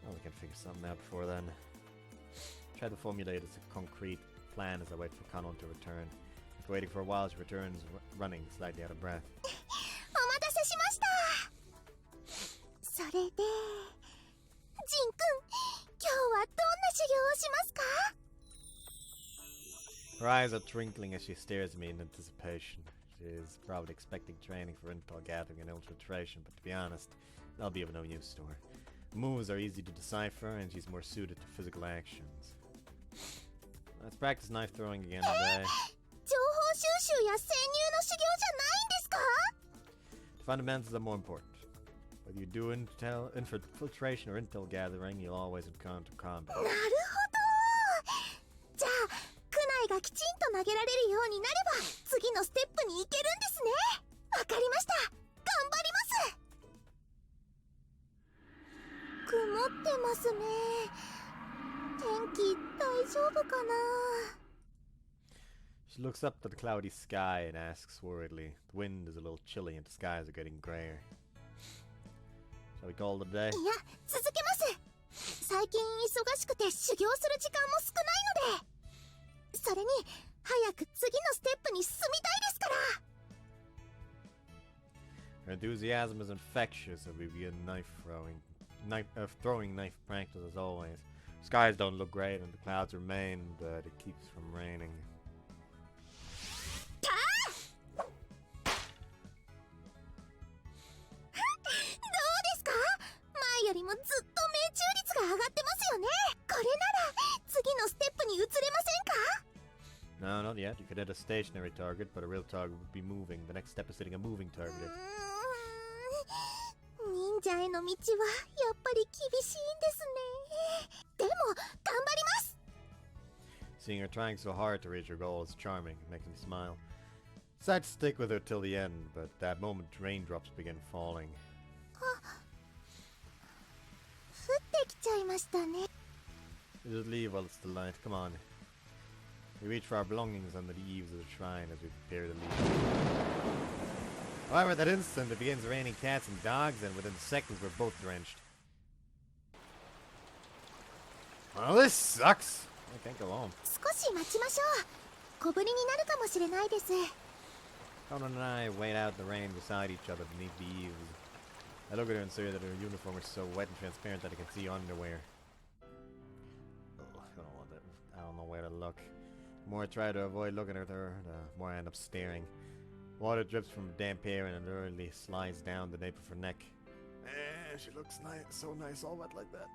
Well, we can figure something out before then. Try to formulate as a concrete plan as I wait for Kanon to return. After waiting for a while, she returns running, slightly out of breath. お待たせしました。それで、ジン君、今日はどんな修行をしますか? Her eyes are twinkling as she stares at me in anticipation. She is probably expecting training for intel gathering and infiltration, but to be honest, that'll be of no use to her. Moves are easy to decipher, and she's more suited to physical actions. Let's practice knife throwing again today. 情報収集や潜入の修行じゃないんですか? The fundamentals are more important. Whether you do infiltration or intel gathering, you'll always encounter combat. なるほど。じゃあ、クナイがきちんと投げられるようになれば、次のステップに行けるんですね。わかりました。頑張ります。曇ってますね。天気大丈夫かな? She She looks up to the cloudy sky and asks worriedly. The wind is a little chilly and the skies are getting grayer. Shall we call it a day? いや、続けます。最近忙しくて修行する時間も少ないので。それに、早く次のステップに進みたいですから。Her enthusiasm is infectious and we begin throwing knife practice as always. Skies don't look great and the clouds remain, but it keeps from raining. よりもずっと命中率が上がってますよね。これなら次のステップに移れませんか？ No, not yet. You could hit a stationary target, but a real target would be moving. The next step is hitting a moving target. 忍者への道はやっぱり厳しいんですね。でも頑張ります。 Seeing her trying so hard to reach her goal is charming. It makes me smile. Decide to stick with her till the end, but at that moment raindrops begin falling. 降ってきちゃいましたね。 We just leave while it's still light. Come on. We reach for our belongings under the eaves of the shrine as we prepare to leave. However, at that instant, it begins raining cats and dogs, and within seconds, we're both drenched. Well, this sucks. I can't go home. 少し待ちましょう。小降りになるかもしれないです。 Conan and I wait out the rain beside each other beneath the eaves. I look at her and see that her uniform is so wet and transparent that I can see underwear. I don't know where to look. The more I try to avoid looking at her, the more I end up staring. Water drips from her damp hair and it literally slides down the nape of her neck. She looks so nice all wet like that.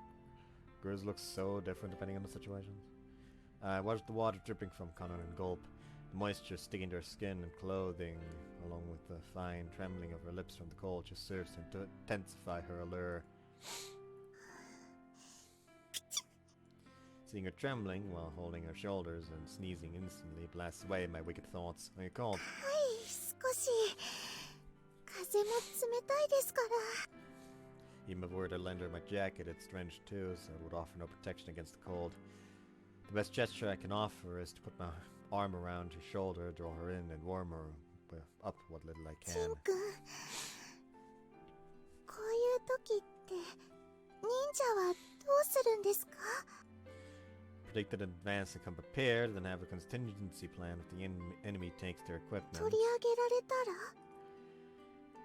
Girls look so different depending on the situation. I watch the water dripping from Kanon and gulp. The moisture sticking to her skin and clothing, along with the fine trembling of her lips from the cold, just serves to intensify her allure. Seeing her trembling while holding her shoulders and sneezing instantly blasts away my wicked thoughts. Are you cold? はい、少し風も冷たいですから。 Even if I were to lend her my jacket, it's drenched too, so it would offer no protection against the cold. The best gesture I can offer is to put my arm around her shoulder, draw her in, and warm her up what little I ジ can. ン君、こういう時って忍者はどうするんですか？ Predict in advance and come prepared, then have a contingency plan if the enemy takes their equipment. 取り上げられた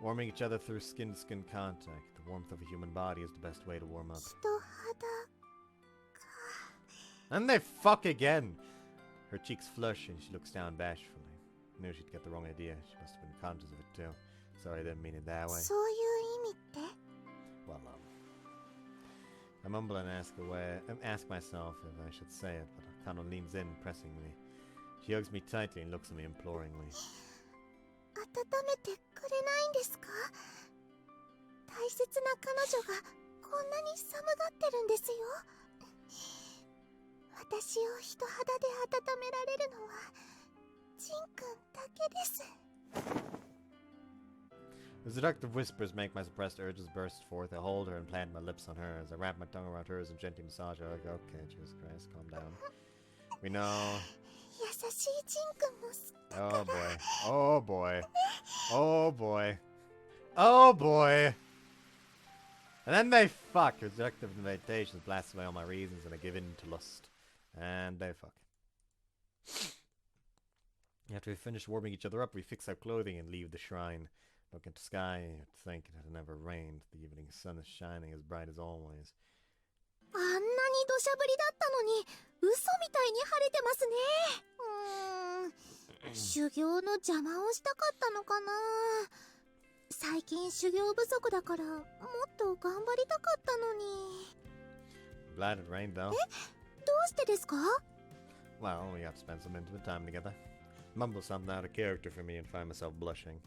ら？ Warming each other through skin-to-skin contact. The warmth of a human body is the best way to warm up. 人肌か。 And they fuck again! Her cheeks flush and she looks down bashfully. I knew she'd get the wrong idea. She must have been conscious of it too. Sorry, I didn't mean it that way. そういう意味って？ Well, I mumble and ask myself if I should say it, but Kanon leans in, pressing me. She hugs me tightly and looks at me imploringly. 温めてくれないんですか？大切な彼女がこんなに寒がってるんですよ。私を人肌で温められるのはジン君だけです。 The seductive whispers make my suppressed urges burst forth. I hold her and plant my lips on hers. I wrap my tongue around hers and gently massage her. I go, okay, Jesus Christ, calm down. We know. 優しいジン君も好きだから。 Oh boy. Oh boy. Oh boy. Oh boy. And then they fuck. Her seductive invitations blast away all my reasons and I give in to lust. And they fuck. After we finish warming each other up, we fix our clothing and leave the shrine. Look at the sky and think it had never rained. The evening sun is shining as bright as always. あんなに土砂降りだったのに嘘みたいに晴れてますね。修行の邪魔をしたかったのかな。最近修行不足だからもっと頑張りたかったのに。 Glad it rained though. どうしてですか？ Well, we got to spend some intimate time together. Mumble something out of character for me and find myself blushing.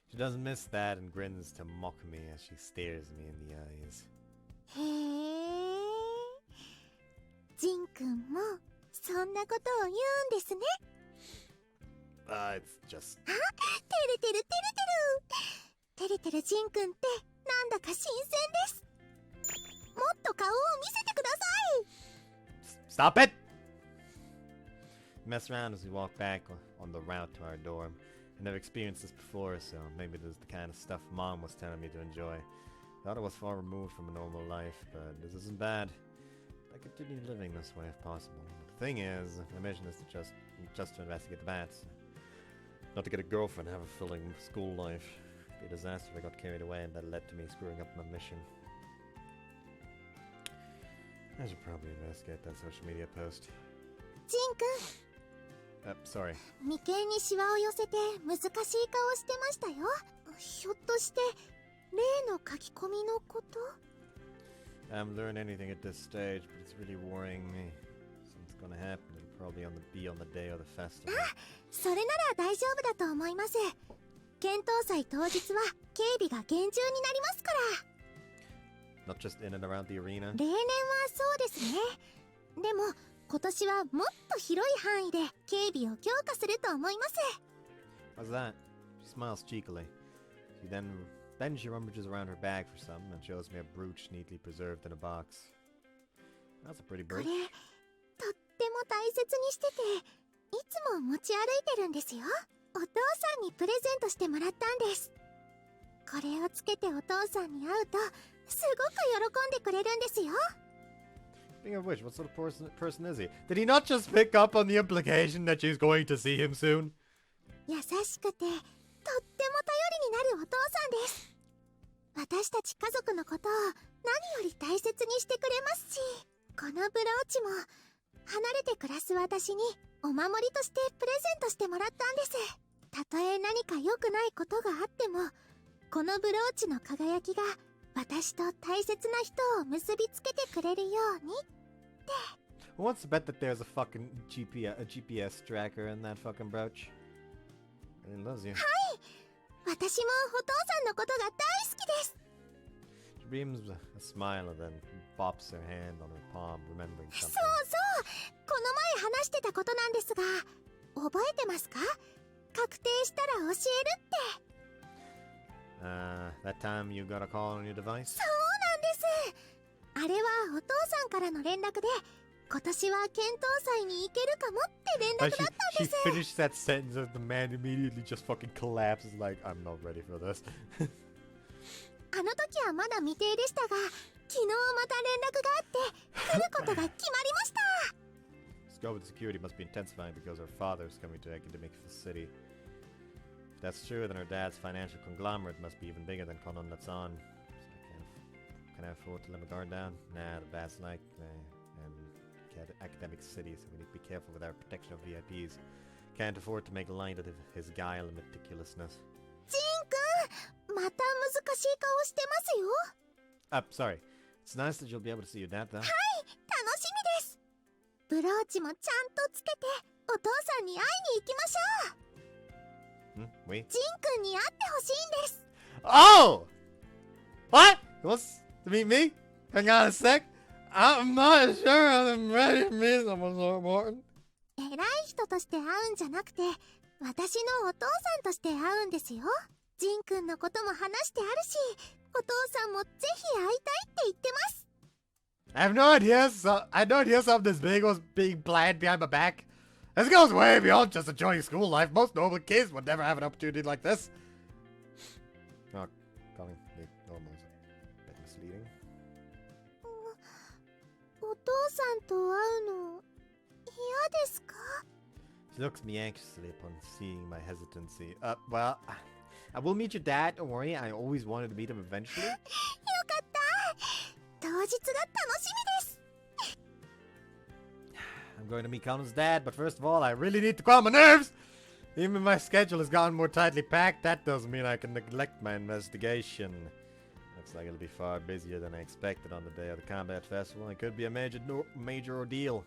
She doesn't miss that and grins to mock me as she stares me in the eyes. へえ。ジン君もそんなことを言うんですね。 It's just... あ、てるてるてるてる。てるてるジン君ってなんだか新鮮です。もっと顔を見せてください。 Stop it! mess around as we walk back on the route to our dorm. I never experienced this before, so maybe this is the kind of stuff Mom was telling me to enjoy. Thought it was far removed from a normal life, but this isn't bad. I continue living this way if possible. The thing is, my mission is to just to investigate the bats. Not to get a girlfriend and have a filling school life. It'd be a disaster if I got carried away and that led to me screwing up my mission. I should probably investigate that social media post. ジン君 Sorry. 眉間にシワを寄せて難しい顔してましたよ。ひょっとして例の書き込みのこと？ I haven't learned anything at this stage, but it's really worrying me. Something's gonna happen. It'll probably be on the day of the festival. それなら大丈夫だと思います。剣闘祭当日は警備が厳重になりますから。 Not just in and around the arena. 例年はそうですね。でも今年はもっと広い範囲で警備を強化すると思います。 How's that? She smiles cheekily. Then she rummages around her bag for something and shows me a brooch neatly preserved in a box. That's a pretty これ brooch. とっても大切にしてて、いつも持ち歩いてるんですよ。お父さんにプレゼントしてもらったんです。これをつけてお父さんに会うとすごく喜んでくれるんですよ。 Speaking of which, what sort of person is he? Did he not just pick up on the implication that she's going to see him soon? 優しくてとっても頼りになるお父さんです。私たち家族のことを何より大切にしてくれますし、このブローチも離れて暮らす私にお守りとしてプレゼントしてもらったんです。たとえ何か良くないことがあっても、このブローチの輝きが私と大切な人を結びつけてくれるようにって。 Who wants to bet that there's a fucking GPS tracker in that fucking brooch? He loves you. はい、私もお父さんのことが大好きです。 She beams a smile and then bops her hand on her palm, remembering そう something. そう、この前話してたことなんですが、覚えてますか？確定したら教えるって。 That time you got a call on your device? そうなんです。あれはお父さんからの連絡で、今年は剣闘祭に行けるかもって連絡だったんです。 she finished that sentence and the man immediately just fucking collapses like, I'm not ready for this. あの時はまだ未定でしたが、昨日また連絡があって来ることが決まりました。 Scope of security must be intensifying because her father is coming to academic city. If that's true, then her dad's financial conglomerate must be even bigger than Kanon-Route. So can I afford to let my guard down? Nah, the dad's like academic city, so we need to be careful with our protection of VIPs. Can't afford to make light of his guile and meticulousness. ジン君、また難しい顔してますよ。Sorry. It's nice that you'll be able to see your dad, though. はい、楽しみです。ブローチもちゃんとつけてお父さんに会いに行きましょう。 Wait. ジン君に会ってほしいんです。 Oh! What? He wants to meet me? Hang on a sec. I'm not sure I'm ready to meet someone so important. 偉い人として会うんじゃなくて、私のお父さんとして会うんですよ。ジン君のことも話してあるし、お父さんもぜひ会いたいって言ってます。 I have no idea. I have no idea something this big was being planned behind my back. This goes way beyond just enjoying school life. Most normal kids would never have an opportunity like this. Oh, calling me normal is a bit misleading. お父さんと会うの嫌ですか？ She looks at me anxiously upon seeing my hesitancy. Well, I will meet your dad. Don't worry. I always wanted to meet him eventually. よかった。当日が楽しみです。 I'm going to meet Conan's dad, but first of all, I really need to calm my nerves. Even if my schedule has gotten more tightly packed, that doesn't mean I can neglect my investigation. Looks like it'll be far busier than I expected on the day of the combat festival. It could be a major ordeal.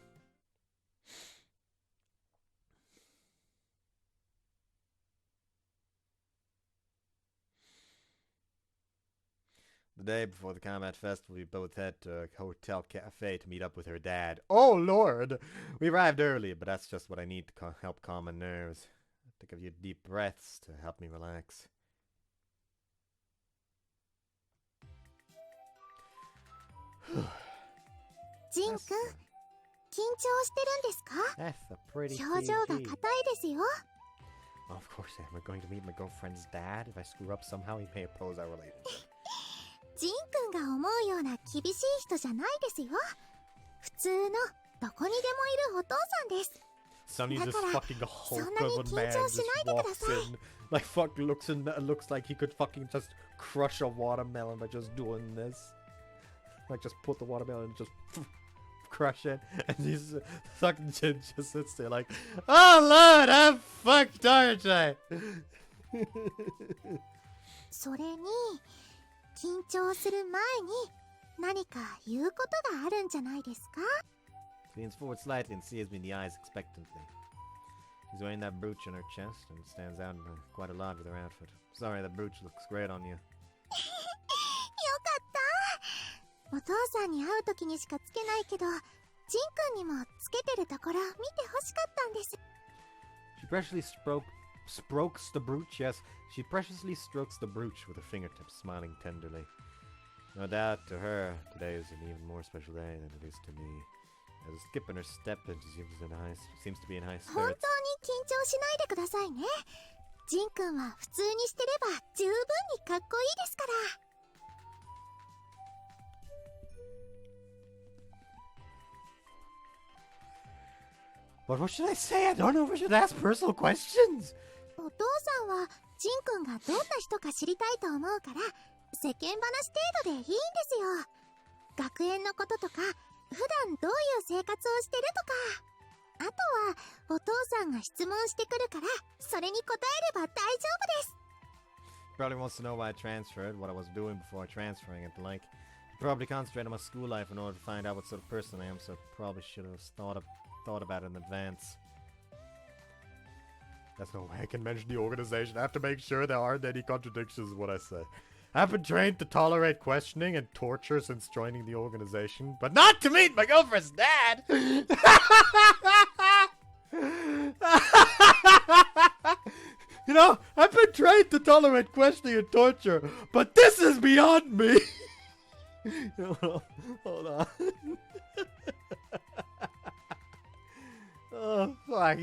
The day before the combat festival, we both head to a hotel cafe to meet up with her dad. Oh, Lord! We arrived early, but that's just what I need to help calm my nerves. I took a few deep breaths to help me relax. Jin-kun, 緊張してるんですか？ That's a pretty 表情が硬い CG. ですよ。 Of course I am. We're going to meet my girlfriend's dad. If I screw up somehow, he may oppose our relationship. ジンくんが思うような厳しい人じゃないですよ。普通のどこにでもいるお父さんです。 Sonny's just fucking a Hulk そんなに of a 緊 man 張 just しないでくだ walks さい。 in. Like fuck looks like he could fucking just crush a watermelon by just doing this. Like just put the watermelon and just crush it. And he's fucking Jin just sits there like, oh lord, I'm fucked, aren't I? それに緊張する前に何か言うことがあるんじゃないですか？ Leans forward slightly and sees me in the eyes expectantly. He's wearing that brooch on her chest and it stands out quite a lot with her outfit. Sorry, that brooch looks great on you. よかった。お父さんに会う時にしかつけないけど、ジンくんにもつけてるところ見てほしかったんです。 She preciously strokes the brooch, yes, she preciously strokes the brooch with her fingertips, smiling tenderly. No doubt, to her, today is an even more special day than it is to me. There's a skip in her step and she seems to be in high 本当に spirits. 緊張しないでくださいね。ジンくんは普通にしてれば十分にかっこいいですから。 But what should I say? I don't know if I should ask personal questions. お父さんはジンくんがどんな人か知りたいと思うから世間話程度でいいんですよ。学園のこととか普段どういう生活をしてるとか、あとはお父さんが質問してくるからそれに答えれば大丈夫です。 Probably wants to know why I transferred, what I was doing before transferring and the like. Probably concentrate on my school life in order to find out what sort of person I am, so probably should have thought about it in advance. That's no way I can mention the organization. I have to make sure there aren't any contradictions in what I say. I've been trained to tolerate questioning and torture since joining the organization, but not to meet my girlfriend's dad! You know, I've been trained to tolerate questioning and torture, but this is beyond me! Hold on. Oh, fuck.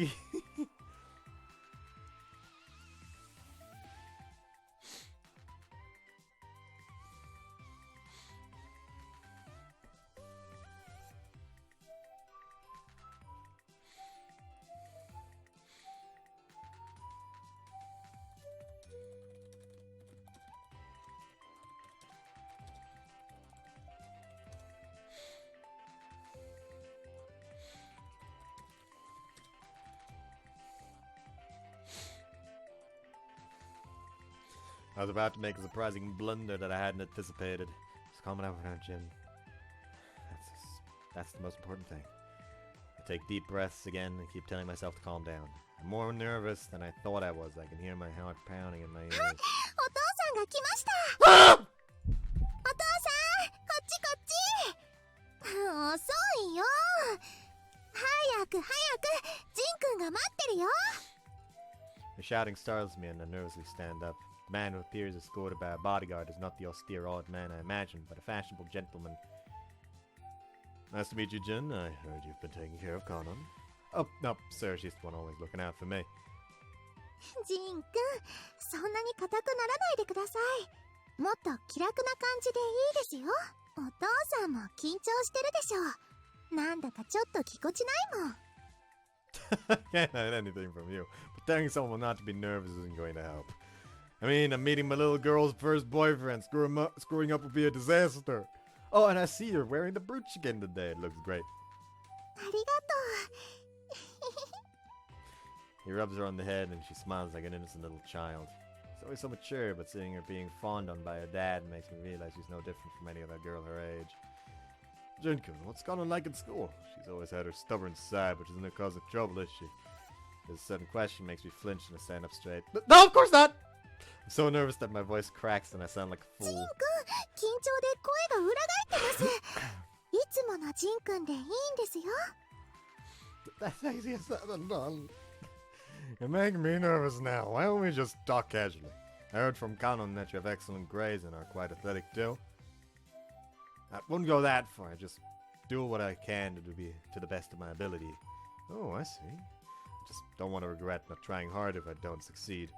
I was about to make a surprising blunder that I hadn't anticipated. Just calm it out for now, Jin. That's the most important thing. I take deep breaths again and keep telling myself to calm down. I'm more nervous than I thought I was. I can hear my heart pounding in my ears. お父さんが来ました。お父さん、こっちこっち。遅いよ。早く早く、ジンくんが待ってるよ。 The shouting startles me and I nervously stand up. The man who appears escorted by a bodyguard is not the austere odd man I imagined, but a fashionable gentleman. Nice to meet you, Jin. I heard you've been taking care of Kanon. Oh, no, sir, she's the one always looking out for me. ジンくん、そんなに硬くならないでください。もっと気楽な感じでいいですよ。お父さんも緊張してるでしょ。なんだかちょっとぎこちないもん。Can't hide anything from you, but telling someone not to be nervous isn't going to help. I mean, I'm meeting my little girl's first boyfriend. Screwing up would be a disaster. Oh, and I see you're wearing the brooch again today. It looks great. ありがとう。 He rubs her on the head and she smiles like an innocent little child. She's always so mature, but seeing her being fawned on by her dad makes me realize she's no different from any other girl her age. Jinkun, what's Kanon like at school? She's always had her stubborn side, which isn't a cause of trouble, is she? This sudden question makes me flinch and I stand up straight. No, of course not! I'm so nervous that my voice cracks and I sound like a ジン fool. くん、緊張で声が裏返ってます。いつものジンくんでいいんですよ。 That's easier said than done. You're making me nervous now. Why don't we just talk casually? I heard from Kanon that you have excellent grades and are quite athletic too. I wouldn't go that far. I just do what I can to be to the best of my ability. Oh, I see. Just don't want to regret not trying hard if I don't succeed.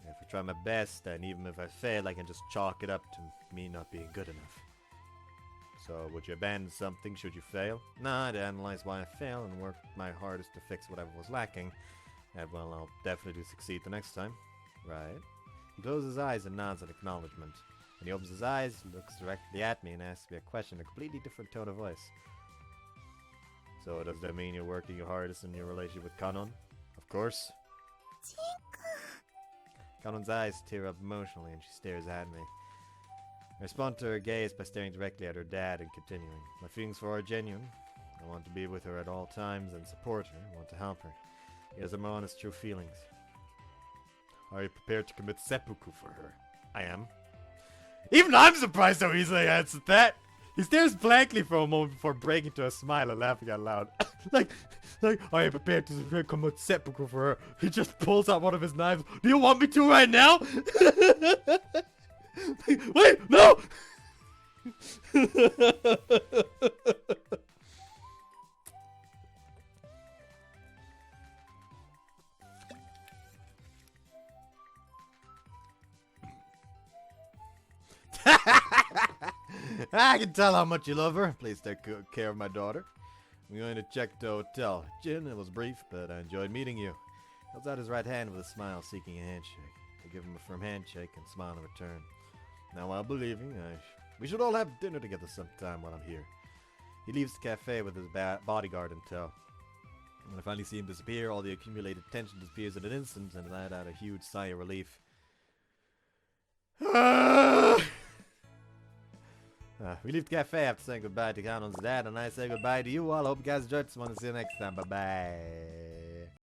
If I try my best, and even if I fail, I can just chalk it up to me not being good enough. So, would you abandon something should you fail? Nah, I'd analyze why I fail and work my hardest to fix whatever was lacking. And well, I'll definitely succeed the next time. Right. He closes his eyes and nods in acknowledgement. When he opens his eyes, he looks directly at me and asks me a question in a completely different tone of voice. So, does that mean you're working your hardest in your relationship with Kanon? Of course. Kanon's eyes tear up emotionally and she stares at me. I respond to her gaze by staring directly at her dad and continuing. My feelings for her are genuine. I want to be with her at all times and support her. I want to help her. These are my honest, true feelings. Are you prepared to commit seppuku for her? I am. Even I'm surprised how easily I answered that. He stares blankly for a moment before breaking into a smile and laughing out loud. like, are you prepared to commit seppuku for her? He just pulls out one of his knives. Do you want me to right now? Wait, no! I can tell how much you love her. Please take good care of my daughter. I'm going to check the hotel. Jin, it was brief, but I enjoyed meeting you. He holds out his right hand with a smile, seeking a handshake. I give him a firm handshake and smile in return. Now, while believing, we should all have dinner together sometime while I'm here. He leaves the cafe with his bodyguard in tow. When I finally see him disappear, all the accumulated tension disappears in an instant, and I let out a huge sigh of relief. We leave the cafe after saying goodbye to Kanon's dad, and I say goodbye to you all. Hope you guys enjoyed this one. See you next time. Bye-bye.